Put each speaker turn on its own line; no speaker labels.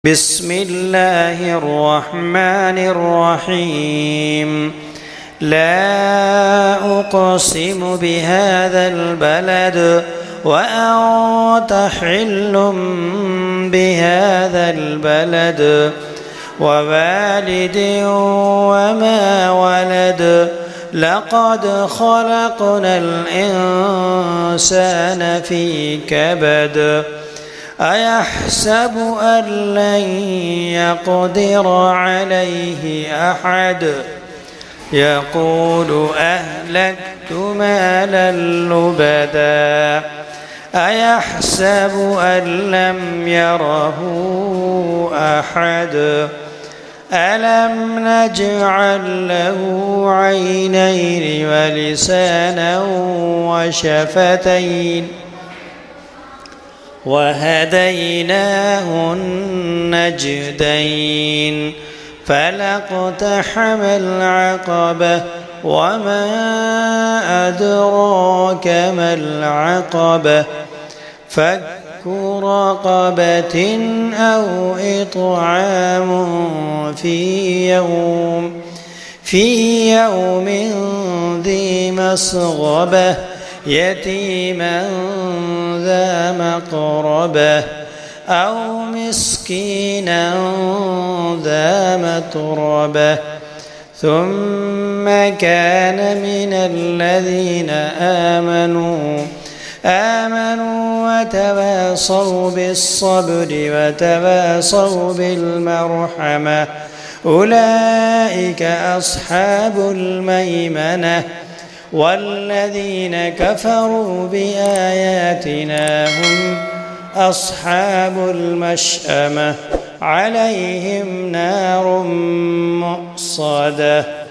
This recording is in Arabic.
بسم الله الرحمن الرحيم. لا أقسم بهذا البلد وأنت حل بهذا البلد ووالد وما ولد لقد خلقنا الإنسان في كبد أيحسب أن لن يقدر عليه أحد يقول أهلكت مالا لبدا أيحسب أن لم يره أحد ألم نجعل له عينين ولسانا وشفتين وهديناه النجدين فلاقتحم العقبة وما أدراك ما العقبة فك رقبة أو إطعام في يوم ذي مسغبة يتيما ذا مقربة أو مسكينا ذا متربة ثم كان من الذين آمنوا وتواصوا بالصبر وتواصوا بالمرحمة أولئك أصحاب الميمنة والذين كفروا بآياتنا هم أصحاب المشأمة عليهم نار مؤصدة.